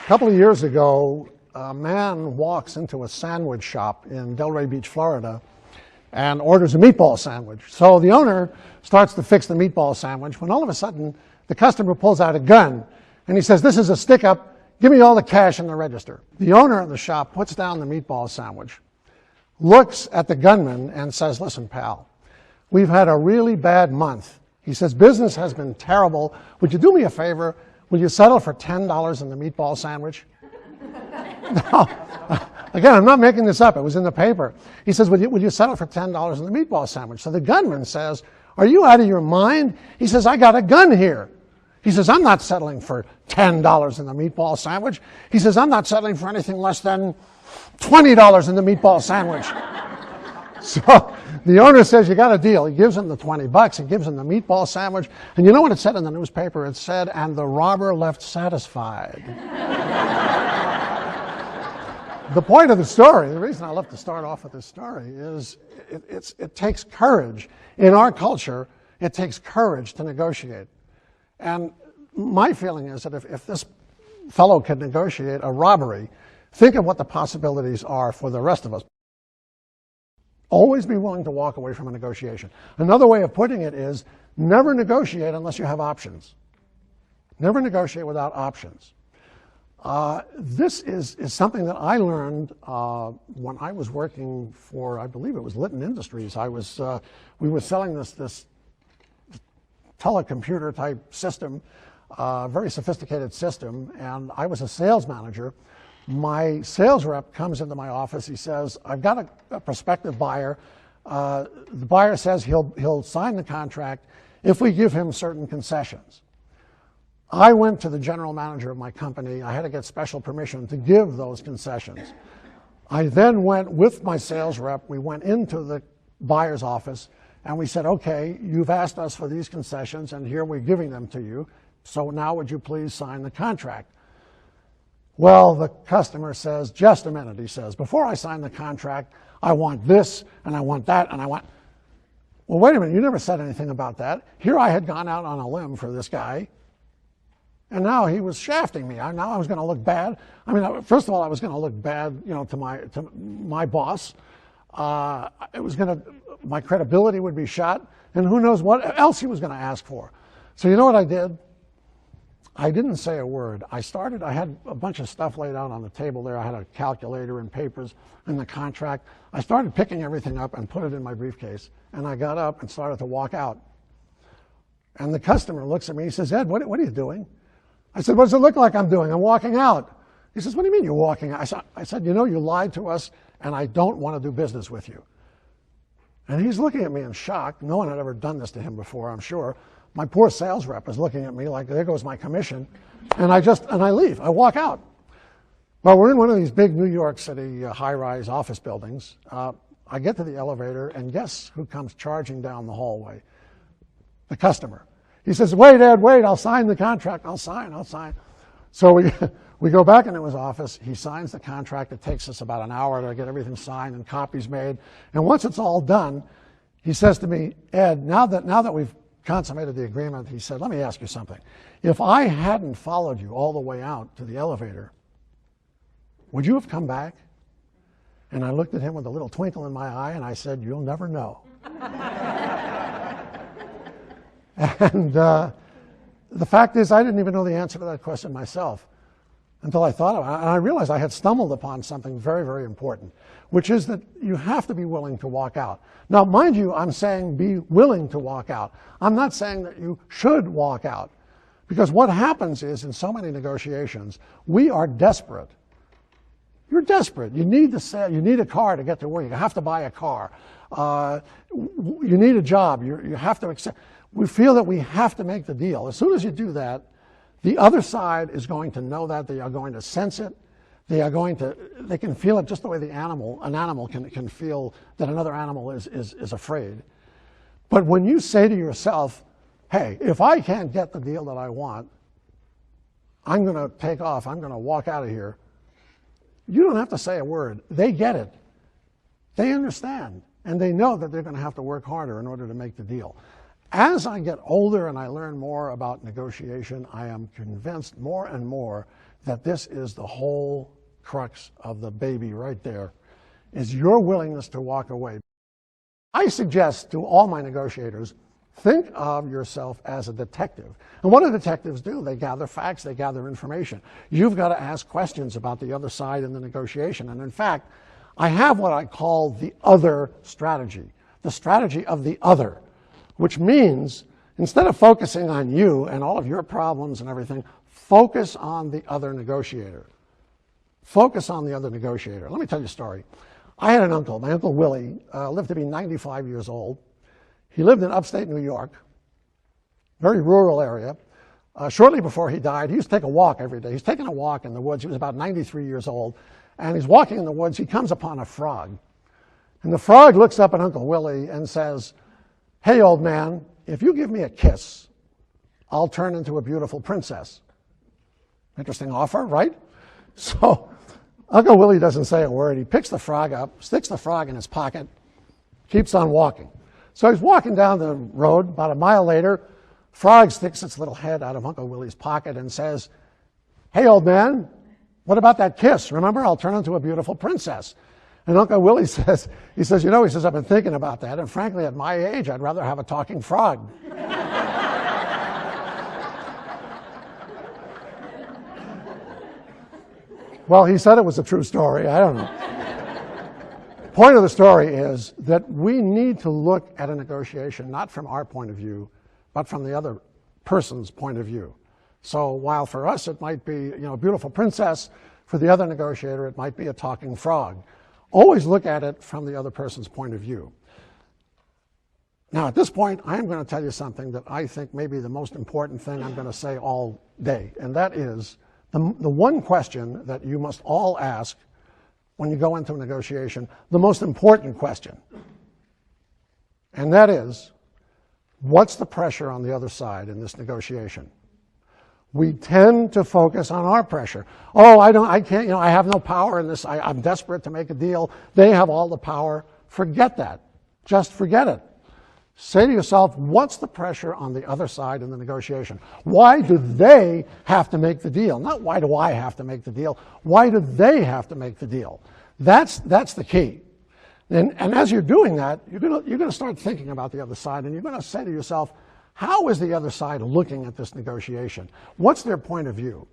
A couple of years ago, a man walks into a sandwich shop in Delray Beach, Florida, and orders a meatball sandwich. So the owner starts to fix the meatball sandwich when all of a sudden the customer pulls out a gun and he says, "This is a stick-up, give me all the cash in the register." The owner of the shop puts down the meatball sandwich, looks at the gunman and says, "Listen, pal, we've had a really bad month." He says, "Business has been terrible. Would you do me a favor? Will you settle for $10 in the meatball sandwich?" Now, again, I'm not making this up. It was in the paper. He says, would you settle for $10 in the meatball sandwich? So the gunman says, "Are you out of your mind?" He says, "I got a gun here." He says, "I'm not settling for $10 in the meatball sandwich." He says, "I'm not settling for anything less than $20 in the meatball sandwich." So the owner says, "You got a deal." He gives him the $20. He gives him the meatball sandwich. And you know what it said in the newspaper? It said, "And the robber left satisfied." The point of the story, the reason I love to start off with this story is it takes courage. In our culture, it takes courage to negotiate. And my feeling is that if this fellow could negotiate a robbery, think of what the possibilities are for the rest of us. Always be willing to walk away from a negotiation. Another way of putting it is never negotiate unless you have options. Never negotiate without options. This is something that I learned when I was working for, I believe it was Litton Industries. We were selling this telecomputer type system, very sophisticated system, and I was a sales manager. My sales rep comes into my office. He says, "I've got a prospective buyer. The buyer says he'll sign the contract if we give him certain concessions." I went to the general manager of my company. I had to get special permission to give those concessions. I then went with my sales rep. We went into the buyer's office and we said, "Okay, you've asked us for these concessions and here we're giving them to you. So now would you please sign the contract?" Well, the customer says, "Just a minute," he says. "Before I sign the contract, I want this and I want that and I want..." Well, wait a minute, you never said anything about that. Here I had gone out on a limb for this guy. And now he was shafting me. Now I was going to look bad. I mean, first of all, I was going to look bad, to my boss. My credibility would be shot, and who knows what else he was going to ask for. So you know what I did? I didn't say a word. I had a bunch of stuff laid out on the table there. I had a calculator and papers and the contract. I started picking everything up and put it in my briefcase, and I got up and started to walk out. And the customer looks at me. He says, "Ed, what are you doing?" I said, "What does it look like I'm doing? I'm walking out." He says, "What do you mean you're walking out?" I said, "You lied to us, and I don't want to do business with you." And he's looking at me in shock. No one had ever done this to him before, I'm sure. My poor sales rep is looking at me like, there goes my commission. And I leave. I walk out. Well, we're in one of these big New York City high-rise office buildings. I get to the elevator, and guess who comes charging down the hallway? The customer. He says, "Wait, Ed, wait, I'll sign the contract. I'll sign. So we go back into his office. He signs the contract. It takes us about an hour to get everything signed and copies made. And once it's all done, he says to me, "Ed, now that we've consummated the agreement," he said, "let me ask you something. If I hadn't followed you all the way out to the elevator, would you have come back?" And I looked at him with a little twinkle in my eye, and I said, "You'll never know." And the fact is, I didn't even know the answer to that question myself until I thought about it. And I realized I had stumbled upon something very, very important, which is that you have to be willing to walk out. Now, mind you, I'm saying be willing to walk out. I'm not saying that you should walk out. Because what happens is, in so many negotiations, we are desperate. You're desperate. You need to sell. You need a car to get to work. You have to buy a car. You need a job. You have to accept. We feel that we have to make the deal. As soon as you do that, the other side is going to know that. They are going to sense it. They can feel it just the way an animal can feel that another animal is afraid. But when you say to yourself, "Hey, if I can't get the deal that I want, I'm going to take off. I'm going to walk out of here," you don't have to say a word. They get it. They understand. And they know that they're going to have to work harder in order to make the deal. As I get older and I learn more about negotiation, I am convinced more and more that this is the whole crux of the baby right there, is your willingness to walk away. I suggest to all my negotiators, think of yourself as a detective. And what do detectives do? They gather facts, they gather information. You've got to ask questions about the other side in the negotiation. And in fact, I have what I call the other strategy, the strategy of the other, which means instead of focusing on you and all of your problems and everything, focus on the other negotiator. Focus on the other negotiator. Let me tell you a story. I had an uncle, my Uncle Willie, lived to be 95 years old. He lived in upstate New York, very rural area. Shortly before he died, he used to take a walk every day. He's taking a walk in the woods. He was about 93 years old. And he's walking in the woods. He comes upon a frog. And the frog looks up at Uncle Willie and says, "Hey, old man, if you give me a kiss, I'll turn into a beautiful princess." Interesting offer, right? So Uncle Willie doesn't say a word. He picks the frog up, sticks the frog in his pocket, keeps on walking. So he's walking down the road. About a mile later, frog sticks its little head out of Uncle Willie's pocket and says, "Hey, old man, what about that kiss? Remember, I'll turn into a beautiful princess." And Uncle Willie says, I've been thinking about that, and frankly, at my age, I'd rather have a talking frog. Well, he said it was a true story. I don't know. Point of the story is that we need to look at a negotiation not from our point of view, but from the other person's point of view. So while for us it might be, a beautiful princess, for the other negotiator it might be a talking frog. Always look at it from the other person's point of view. Now, at this point, I am going to tell you something that I think may be the most important thing I'm going to say all day, and that is the one question that you must all ask when you go into a negotiation, the most important question. And that is, what's the pressure on the other side in this negotiation? We tend to focus on our pressure. Oh, I can't, I have no power in this. I'm desperate to make a deal. They have all the power. Forget that. Just forget it. Say to yourself, what's the pressure on the other side in the negotiation? Why do they have to make the deal? Not why do I have to make the deal? Why do they have to make the deal? That's the key. And as you're doing that, you're going to start thinking about the other side, and you're going to say to yourself, how is the other side looking at this negotiation? What's their point of view?